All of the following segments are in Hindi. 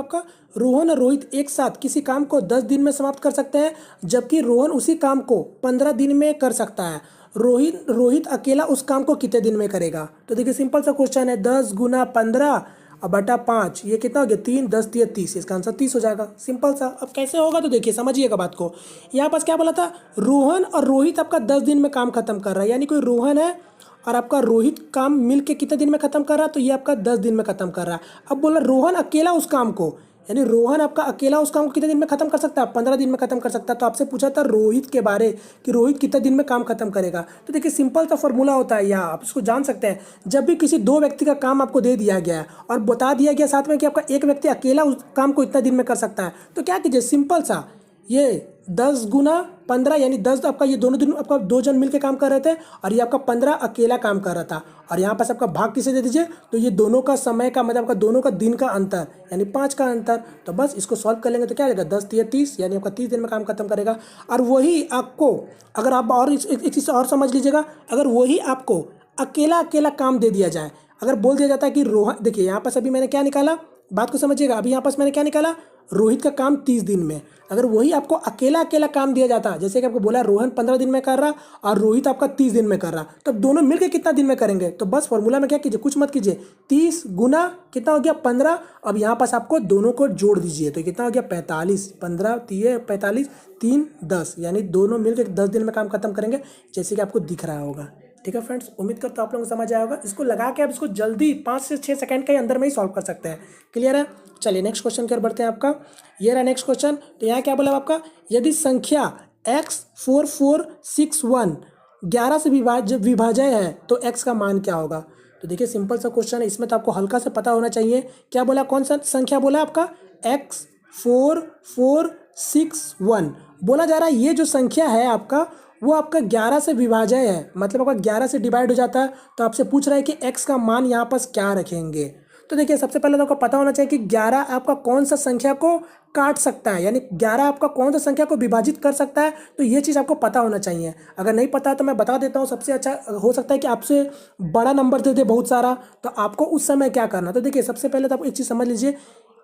आपका रोहन और रोहित एक साथ किसी काम को 10 दिन में समाप्त कर सकते हैं, जबकि रोहन उसी काम को 15 दिन में कर सकता है। रोहित रोहित अकेला उस काम को कितने दिन में करेगा? तो देखिए सिंपल सा क्वेश्चन है, 10 गुना 15 और बटा 5, ये कितना हो गया 3, 10 दिया 30, इसका आंसर 30 हो जाएगा। सिंपल सा। अब कैसे होगा तो देखिए समझिएगा बात को। यहाँ पास क्या बोला था, रोहन और रोहित आपका 10 दिन में काम खत्म कर रहा है, यानी कोई रोहन है और आपका रोहित काम मिल के कितने दिन में खत्म कर रहा है, तो ये आपका 10 दिन में खत्म कर रहा है। अब बोला रोहन अकेला उस काम को, यानी रोहन आपका अकेला उस काम को कितने दिन में खत्म कर सकता है? 15 दिन में खत्म कर सकता है। तो आपसे पूछा था रोहित के बारे कि रोहित कितने दिन में काम खत्म करेगा। तो देखिए सिंपल सा फॉर्मूला होता है, यहाँ आप इसको जान सकते हैं। जब भी किसी दो व्यक्ति का काम आपको दे दिया गया है और बता दिया गया साथ में कि आपका एक व्यक्ति अकेला उस काम को इतना दिन में कर सकता है, तो क्या कीजिए सिंपल सा, ये 10 गुना 15 यानी 10 आपका, ये दोनों दिन आपका 2 जन मिलकर काम कर रहे थे और ये आपका 15 अकेला काम कर रहा था। और यहाँ पास आपका भाग किसे दे दीजिए, तो ये दोनों का समय का मतलब आपका दोनों का दिन का अंतर यानी 5 का अंतर। तो बस इसको सॉल्व कर लेंगे तो क्या आएगा, 10 या 30 यानी आपका 30 दिन में काम खत्म करेगा। और वही आपको, अगर आप और एक चीज़ और समझ लीजिएगा, अगर वही आपको अकेला अकेला काम दे दिया जाए, अगर बोल दिया जाता है कि रोहन, देखिए यहाँ पास अभी मैंने क्या निकाला, बात को समझिएगा। अभी यहाँ पास मैंने क्या निकाला, रोहित का काम 30 दिन में। अगर वही आपको अकेला अकेला काम दिया जाता, जैसे कि आपको बोला रोहन 15 दिन में कर रहा और रोहित आपका 30 दिन में कर रहा, तो दोनों मिलकर कितना दिन में करेंगे? तो बस फॉर्मूला में क्या कीजिए, कुछ मत कीजिए, 30 गुना कितना हो गया 15। अब यहाँ पास आपको दोनों को जोड़ दीजिए तो कितना हो गया 45, 15 3 45 3 10, यानी दोनों मिलकर 10 दिन में काम खत्म करेंगे, जैसे कि आपको दिख रहा होगा। ठीक है फ्रेंड्स, उम्मीद करता हूँ आप लोगों को समझ आया होगा। इसको लगा के आप इसको जल्दी 5 से 6 सेकंड के अंदर में ही सॉल्व कर सकते हैं। क्लियर है? चलिए नेक्स्ट क्वेश्चन की ओर बढ़ते हैं। आपका ये रहा नेक्स्ट क्वेश्चन। तो यहाँ क्या बोला आपका, यदि संख्या x4461 11 से विभाज्य है तो x का मान क्या होगा? तो देखिए सिंपल सा क्वेश्चन है, इसमें तो आपको हल्का से पता होना चाहिए। क्या बोला, कौन सा संख्या बोला आपका, x4461 बोला जा रहा है। ये जो संख्या है आपका वो आपका 11 से विभाज्य है, मतलब आपका 11 से डिवाइड हो जाता है। तो आपसे पूछ रहा है कि x का मान यहाँ पास क्या रखेंगे। तो देखिए सबसे पहले तो आपको पता होना चाहिए कि 11 आपका कौन सा संख्या को काट सकता है, यानी 11 आपका कौन सा संख्या को विभाजित कर सकता है। तो ये चीज़ आपको पता होना चाहिए। अगर नहीं पता है तो मैं बता देता हूँ। सबसे अच्छा हो सकता है कि आपसे बड़ा नंबर दे दे बहुत सारा, तो आपको उस समय क्या करना। तो देखिए सबसे पहले तो आप एक चीज़ समझ लीजिए,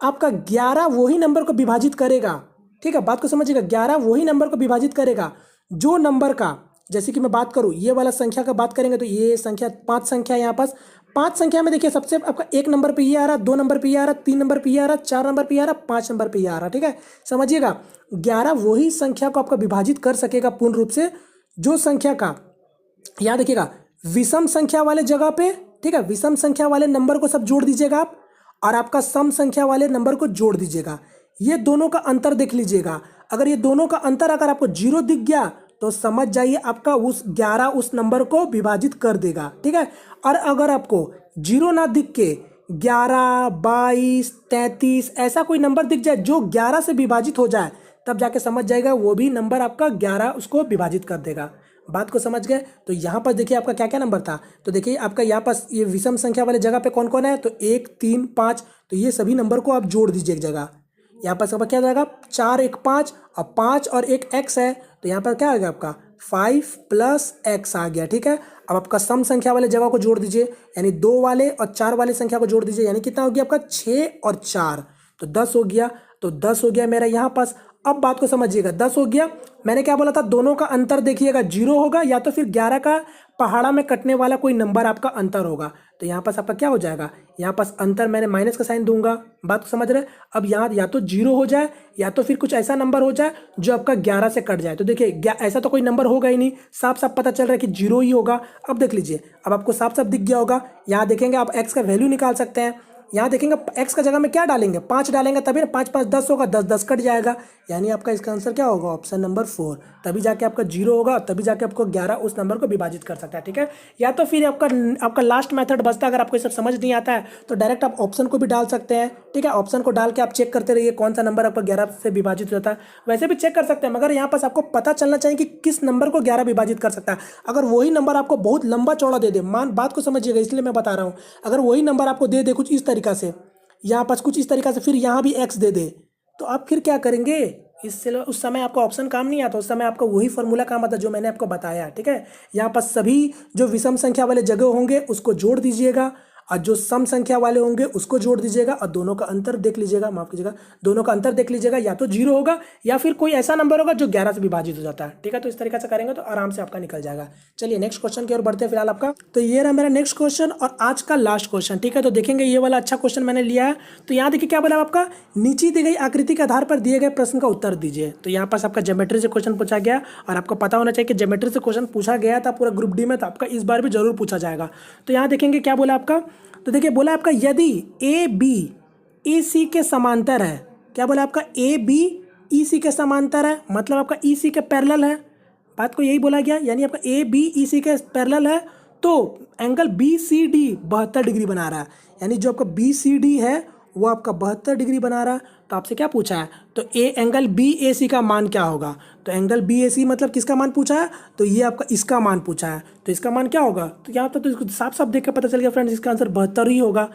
आपका 11 वही नंबर को विभाजित करेगा। ठीक है, बात को समझिएगा, 11 वही नंबर को विभाजित करेगा जो नंबर का, जैसे कि मैं बात करूं ये वाला संख्या का बात करेंगे तो ये संख्या 5 संख्या है। यहाँ पास 5 संख्या में देखिए सबसे आपका 1 नंबर पे ये आ रहा, 2 नंबर पे ये आ रहा, 3 नंबर पे ये आ रहा, 4 नंबर पे ये आ रहा, 5 नंबर पे ये आ रहा। ठीक है, समझिएगा 11 वही संख्या को आपका विभाजित कर सकेगा पूर्ण रूप से जो संख्या का, याद रखिएगा, विषम संख्या वाले जगह पे, ठीक है, विषम संख्या वाले नंबर को सब जोड़ दीजिएगा आप, और आपका सम संख्या वाले नंबर को जोड़ दीजिएगा। ये दोनों का अंतर देख लीजिएगा। अगर ये दोनों का अंतर अगर आपको 0 दिख गया तो समझ जाइए आपका उस 11 उस नंबर को विभाजित कर देगा। ठीक है, और अगर आपको 0 ना दिख के 11 22 33 ऐसा कोई नंबर दिख जाए जो 11 से विभाजित हो जाए, तब जाके समझ जाएगा वो भी नंबर आपका 11 उसको विभाजित कर देगा। बात को समझ गए? तो यहाँ पर देखिए आपका क्या क्या नंबर था। तो देखिए आपका यहाँ पास ये विषम संख्या वाले जगह पे कौन कौन है, तो 1 3 5, तो ये सभी नंबर को आप जोड़ दीजिए एक जगह। यहाँ पर सब क्या जाएगा, 4 1 5 और 5 और 1 x है, तो यहाँ पर क्या आ गया आपका 5 + x आ गया। ठीक है, अब आपका सम संख्या वाले जगह को जोड़ दीजिए, यानी 2 वाले और 4 वाले संख्या को जोड़ दीजिए, यानी कितना हो गया आपका 6 और 4, तो 10 हो गया। तो 10 हो गया मेरा यहाँ पास। अब बात को समझिएगा, 10 हो गया। मैंने क्या बोला था, दोनों का अंतर देखिएगा 0 होगा या तो फिर 11 का पहाड़ा में कटने वाला कोई नंबर आपका अंतर होगा। तो यहाँ पास आपका क्या हो जाएगा, यहाँ पास अंतर मैंने माइनस का साइन दूंगा। बात को समझ रहे? अब यहाँ या तो 0 हो जाए या तो फिर कुछ ऐसा नंबर हो जाए जो आपका 11 से कट जाए। तो देखिए ऐसा तो कोई नंबर होगा ही नहीं, साफ साफ पता चल रहा है कि 0 ही होगा। अब देख लीजिए, अब आपको साफ साफ दिख गया होगा। यहाँ देखेंगे आप x का वैल्यू निकाल सकते हैं। यहाँ देखेंगे x का जगह में क्या डालेंगे, 5 डालेंगे, तभी ना 5 5 10 होगा, 10 10 कट जाएगा, यानी आपका इसका आंसर क्या होगा, ऑप्शन नंबर 4। तभी जाके आपका 0 होगा, तभी जाके आपको 11 उस नंबर को विभाजित कर सकता है। ठीक है, या तो फिर आपका लास्ट मेथड बचता है। अगर आपको ये सब समझ नहीं आता है तो डायरेक्ट आप ऑप्शन को भी डाल सकते हैं। ठीक है, ऑप्शन को डाल के आप चेक करते रहिए कौन सा नंबर आपका 11 से विभाजित हो जाता है, वैसे भी चेक कर सकते हैं। मगर यहाँ पास आपको पता चलना चाहिए कि किस नंबर को 11 विभाजित कर सकता है। अगर वही नंबर आपको बहुत लंबा चौड़ा दे दे, बात को समझिएगा, इसलिए मैं बता रहा हूँ, अगर वही नंबर आपको दे दे कुछ इस तरीका से, यहाँ पास कुछ इस तरीका से, फिर यहाँ भी x दे दे, तो आप फिर क्या करेंगे, इससे उस समय आपका ऑप्शन काम नहीं आता, उस समय आपका वही फॉर्मूला काम आता जो मैंने आपको बताया। ठीक है, यहाँ पास सभी जो विषम संख्या वाले जगह होंगे उसको जोड़ दीजिएगा, और जो सम संख्या वाले होंगे उसको जोड़ दीजिएगा और दोनों का अंतर देख लीजिएगा, माफ कीजिएगा, दोनों का अंतर देख लीजिएगा, या तो 0 होगा या फिर कोई ऐसा नंबर होगा जो 11 से विभाजित हो जाता है। ठीक है, तो इस तरीके से करेंगे तो आराम से आपका निकल जाएगा। चलिए नेक्स्ट क्वेश्चन की ओर बढ़ते हैं फिलहाल आपका। तो ये रहा मेरा नेक्स्ट क्वेश्चन और आज का लास्ट क्वेश्चन। ठीक है, तो देखेंगे ये वाला अच्छा क्वेश्चन मैंने लिया है। तो यहाँ देखिए क्या बोला आपका, नीचे दी गई आकृति के आधार पर दिए गए प्रश्न का उत्तर दीजिए। तो यहाँ पास आपका ज्योमेट्री से क्वेश्चन पूछा गया और आपको पता होना चाहिए कि ज्योमेट्री से क्वेश्चन पूछा गया था पूरा ग्रुप डी में, तो आपका इस बार भी जरूर पूछा जाएगा। तो यहाँ देखेंगे क्या बोला आपका, तो देखिए बोला आपका यदि ए बी ई सी के समांतर है, क्या बोला आपका, ए बी ई सी के समांतर है, मतलब आपका ई सी के पैरेलल है, बात को यही बोला गया, यानी आपका ए बी ई सी के पैरेलल है तो angle B C D 72 degree बना रहा है, यानी जो आपका बी सी डी है वो आपका 72 डिग्री बना रहा है। तो आपसे क्या पूछा है, तो ए एंगल बी ए सी का मान क्या होगा, तो एंगल बी ए सी मतलब किसका मान पूछा है, तो ये आपका इसका मान पूछा है, तो इसका मान क्या होगा, तो यहाँ तो इसको साफ साफ देख के पता चल गया फ्रेंड्स, इसका आंसर 72 ही होगा।